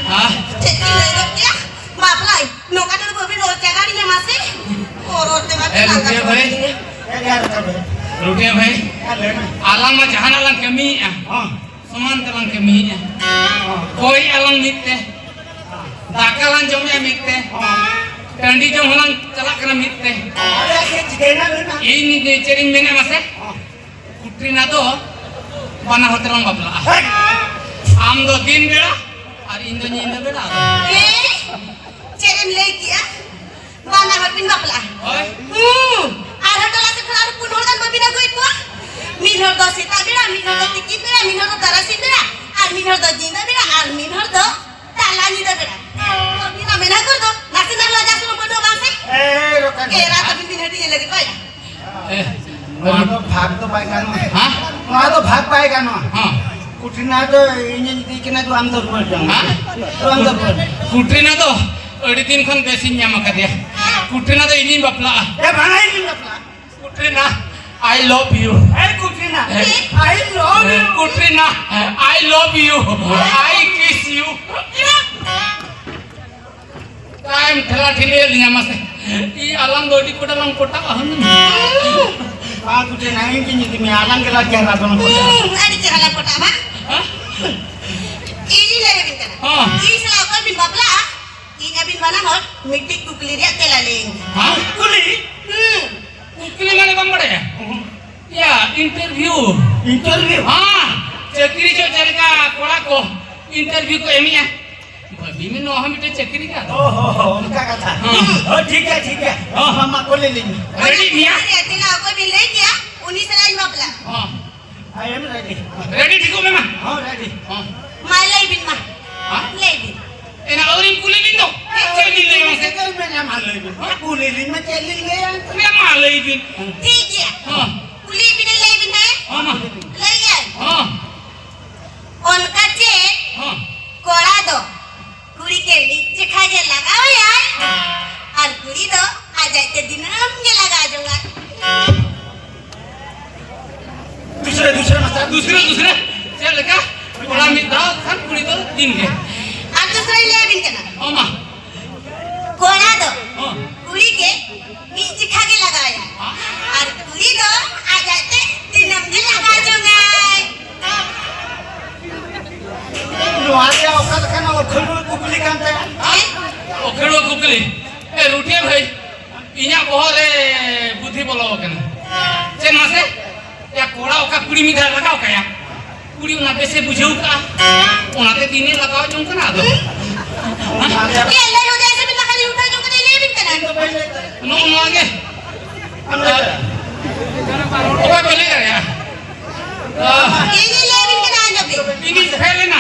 Cekil itu ya, bapak noka tu babi roh jaga ni masih, orang tu babi Rupiah भाई, Rupiah भाई, alang mah jangan alang kami ya, seman alang kami ya, koi alang mikte, dakalan jomnya mikte, kandi jom alang celak kena mikte, ini ni cering mana masih, kutrina tu, mana hotel orang babla, am do din bela, hari Indo nyinda bela. Cekil lagi ya, mana harbin bapak Ada telah sekarang pun orang babi dah gue itu, minhar dah sita bela, minhar dah tiki bela, minhar dah darasi bela, minhar dah jinda bela, minhar dah talani dah bela. Babi nama mana kau tu? Nasi nak lajar suruh bodoh bangsa? Kira tapi minhar dia lagi kau ya? वहाँ तो भाग तो पाएगा ना हाँ वहाँ तो भाग पाएगा ना हाँ कुछ ना तो इन्हें दिखना तो हम तो रुक जाएंगे तो हम तो kutrina tu, ada tin kan besinya maka dia, kutrina tu ini bapla, ये भागा ही नहीं अपना kutrina, I love you, कुछ ना I love you kutrina, I love you, I kiss you. Time telah dilihat masih, i alang dodi kuda lang kota ahun. वहाँ कुछ नहीं कि नहीं मैं आलम के लग गया था दोनों को Ada cara lah kota apa? Ini lagi bintang. Ini selalu kau bin bapak ini bin mana hot, mitik kukli dia telaling. Hah? Kuli? Kuli mana kamu ada ya? Ya, interview. Interview हाँ, चक्री जो चलेगा कोड़ा को interview को Amy है। अभी में no हम इटे चक्री का। ओहो उनका कथा ठीक है मामा को ले लेंगे रेडी मियाँ? Dia telah kau bin lagi ya, ini selalu bapak. हाँ, आई एम रेडी रेडी ठीक हो मेमा? हाँ रेडी हाँ, Malay bin mah, हाँ, lay bin. एना और इन कुली लिंदो, चली ले वहाँ से, मैं मार लेंगे को ले लेंगे मैं चल लेंगे मैं मार ले दिन, ठीक ya. हाँ, Kuli bin lay bin है, हाँ माँ, lay ya. हाँ, उनका चेक हाँ, कोड़ा दो, कुड़ी के नीचे खाजे लगाओ यार, और कुड़ी दो आ जाते दिन हम के लगा दूँगा. दूसरे मसाला दूसरे, चलेगा, कोड़ा मिलता, सब कुली तो दिन के, अब दूसरा ले bin करना. हाँ माँ, कोड़ा दो, हाँ, कुड़ी के नीचे खाजे लगाओ यार, और कुड़ी दो आ जाते दिन हम के लगा दूँगा. हमारे औकात का ना वो खुलू कुकली काम था हाँ, ओखेड़ो कुकली, ए रूठिया भाई, इन्हें बहुत बुद्धि बोला होगा ना, चल मासे, या कोड़ा ओका कुड़ी में धार लगाओ क्या, कुड़ी उन्हें पैसे बुझाऊ का, उन्हें दिने लगाओ जो उनका ना दो, ये ले लो जैसे भी लगा ली उठा जो कहीं ले bin करना. नो नो आगे, ओका पहले कर यार, ये ले bin करना जो भी. इन्हीं पहले ना,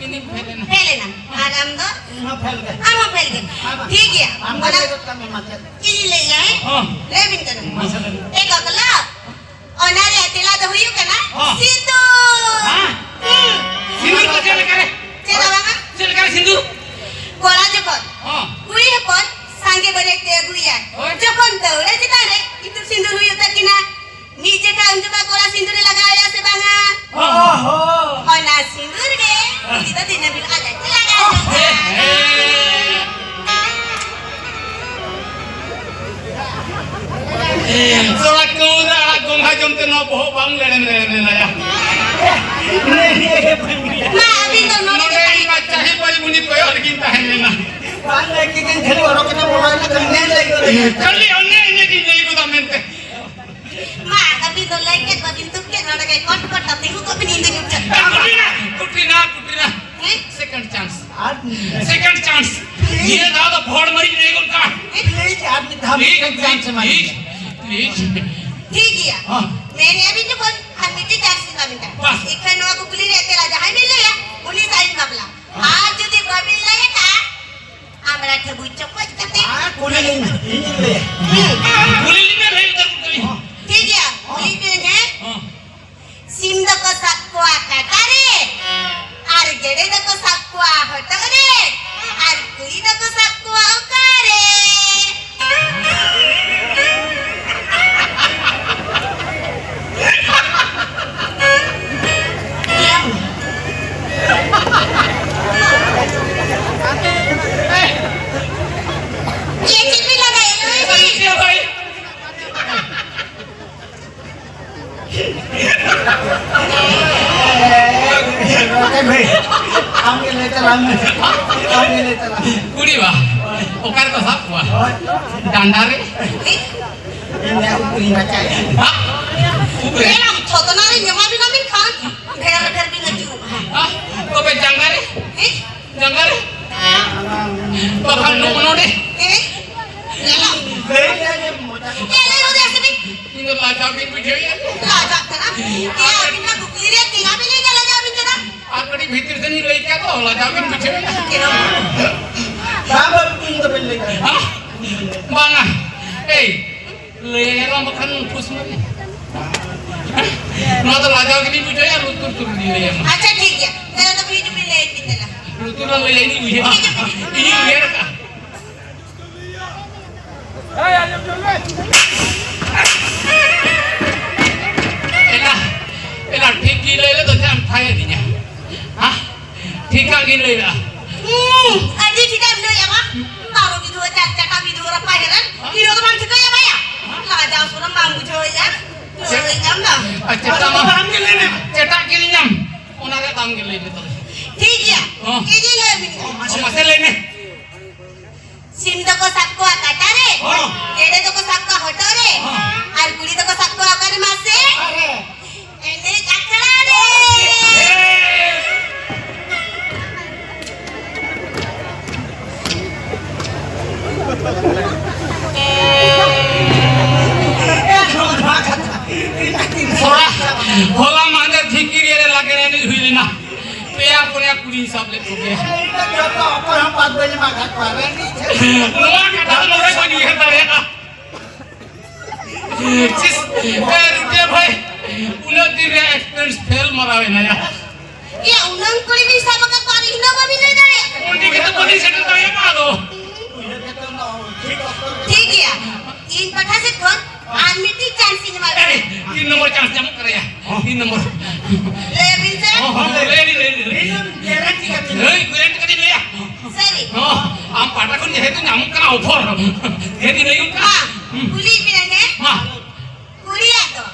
इन्हीं पहले ना, पहले ना, आराम दो, ना फैल गए हम पहले गए. ठीक है, हम बोला तो कम में मत ये ले जाए, हाँ, ले bin करना. एक अगला, ओनारे तेला दो हुई करना. हाँ. सिंधु. हाँ, सिंदूर को चल करे, चला बाबा. चल करे सिंदूर, कोड़ा जो कौन? हाँ, कुड़ी है कौन? सांगे बड़े ते गुड़िया. जो कौन दौड़े जिता रे, इतु सिंदूर हुई उतर की ना. नीचे का उनका कोड़ा सिंदूर लगाया से बांगा. ओहो और ना सिंदूर के, इसी तो दिन बिल आ जाते लगा दूँगा. soalnya kuda gongha jomte no boh bang lele ya. माँ अभी तो नौ Nore ini baca hi boy bunyi koyo lagi tahan na. बाल लेके कहीं खड़ी औरों के ना बोला ना करने लगे Kali onne ini di nei ko damente. माँ अभी तो लेके तो दिन तुम के नौ लगे कौन कौन तब देखो कभी नींद नहीं उठा. Kutrina. हैं? Second chance. आज Second chance. ये दादा भोड़ मरी नहीं को का. प्लीज आदमी धाम एग्जाम से मारी Please. ठीक है. हाँ मैंने अभी जो कौन हमीटी टैक्सी का मिलता है. बस. एक नौ कुकली रहते राजा है मिल लिया. पुलिस आई बाबला. आज जो दी बाबिल लाये का. आमरा ठगुई चौपट करते. हाँ कोले लेंगे ले Kulili na rai utar kuli. ठीक है. पुलिस ने है. सिंध को सबको आता करे. आर गेड़े को सबको आहट करे. आर कुली को सबको आउकारे. चलाना कभी ले चला कुड़ी बा ओकर को सब हुआ डांडा रे ini aku punya baca हां ऊपर Elang, छोटो ना रे न्यामा भी ना मिल खान घर घर भी ना क्यों हां तो पे जंगा रे तो खान नो दे Elang, Elang udah sini इन लाजा बिन बिठे लाजा करना ये अभी ना कुकली रे तीना भी ले जा लाजा अभी जना आकड़ी भीतर से नहीं ले क्या तो लाजा बिन बिठे Baba punya beli हां बांगा ए ले रा मखन खुश में ना तो लाजा बिन बिठे या लुतुर तुर दी ले अच्छा ठीक है तेरा तो भी मिल ले इतना लुतुर ले नहीं हुई ini liar का एला ठीक की ले तो जान थाय दिया हां ठीक का की ले ला अजी ठीक है मिलो या मां मारो भी दो चाटा भी दो रपा हेरन हीरो तो मान चुका है भैया लाजा सुन मांगू जो या तो हम ना अच्छा तमा हम के लेने चटा के लिए हम ओना का काम के लेने तो ठीक है ये ले भी मसे लेने सिम तो को सबको काटा रे केड़े तो को सबको हटो रे और कुड़ी तो को सबको आकर मासे एने काकड़ा रे होला मांदे झिकी रे लगे रहने हुई लेना पेया पुरिया कुड़ी सब ले चुके हैं apa yang 4 beli makan kemarin नोआ का दाल मोरे को नहीं है तरेगा जिस रुके भाई उन्हें दिन रे एक्सपीरियंस फेल मरावे ना यार ये उन्नंग कुड़ी भी सब का पानी ना भी ले जा रे उनकी के तो बड़ी सेटल तो ये मारो ठीक है इन पठा से कौन आनमिटी चांस इन मार 3 नंबर चांस जमा करे 3 नंबर ले बिल से ले garanti kan ग्रेट कर ले सही हम पाटा को ये तो नाम का ऑफर ये दिन नहीं का कुली बिरने हां कुली है तो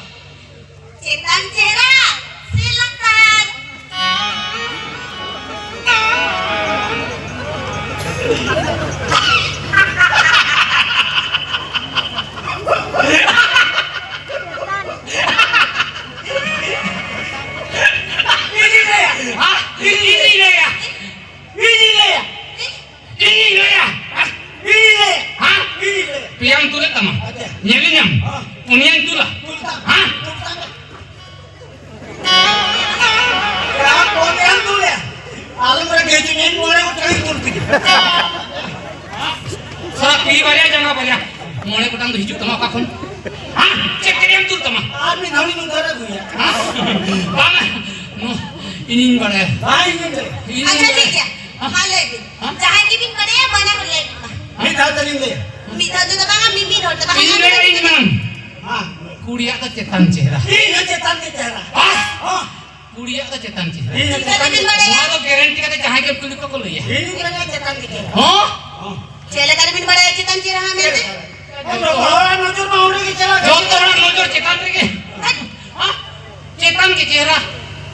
चेतन चेहरा सिलकन Piang tu lah tama, nyeli nyam, unian tu lah, ha? Kalau yang tu ya, alam mereka jual boleh utang turun tiga. Salah pilih balik jangan balik, mulai kutang tu hijau tama kakun, ha? Cek keriam tu tama, Amin hari ini negara gue ya. ha? Bang, no, ini balik, Baik ini. ini. अच्छा ठीक है हाले बिन चाहे की बिन करे या बना कर ले Ini dah tadi ini. मीठा तो दबा मी होता बा Ini le ini man, Ah, kuliah tu cetan cehra, ini cetan kita. ah? Oh, Kuliah tu cetan cehra. ini cetan बिन kita. बड़े Semua tu garanti kata cahaya ke kulit kau ya. Ini kan cetan kita. Oh? Oh. चेले कर बिन बड़े चितन चिरा हमें से Orang nujur mau udah kita. जो तो orang nojor cetan lagi, ha? Cetan ke cehra,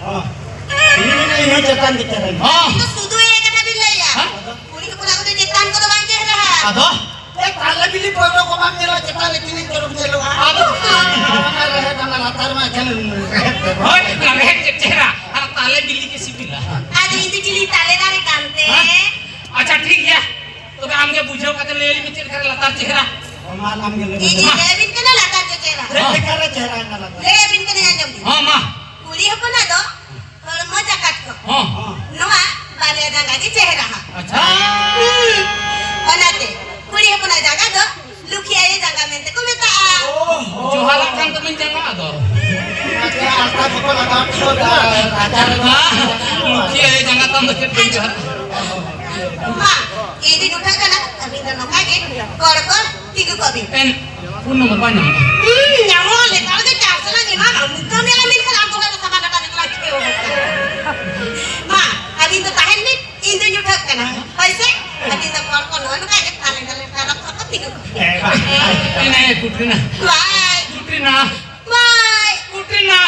Oh. Ini cetan kita. oh? तो सुदु ये कथा बिन ले या हाँ? पूरी को पुला को तो चितन को तो बांचे रहा Aduh, Eh, kalau beli produk kok mamnya cetan ini terus jalan. aduh. Karena rehat karena latar macam. Hoi, nggak cehra, harap tali bili ke sipil lah. आज इंतु चिली ताले दारे कांते अच्छा ठीक है, तो मैं आमगे बुझाओ कहते ले ली मिचर करे लतार चेहरा, Malam gitu. ini ले बिन के ना लता जो चेहरा Rehat karena cehara enggak ले बिन के ना जम हाँ माँ, पूरी हो ना दो और मजा काट को हाँ, नोआ बाले जागा के चेहरा हा अच्छा, बनाते पूरी हो ना जागा दो लुकिया ये जागा में ते को बेटा जो halak kan temen jangan ada, Alta bukan ada acara. luki aja jangan tambah kerja, हाँ ये दिन उठा कर ना अभी तो नौका के कर कर तिगु कभी pun nomor banyak, nyamu le kalau dia cakap lagi mana muka mela mil kan aku kan sama ada kan lagi ke ma अभी तो tahan ni ini uठा कर ना ऐसे अभी तो कर कर नो का के ताले ताले ताला कर तिगु ini Putrina, bye Putrina, bye Putrina.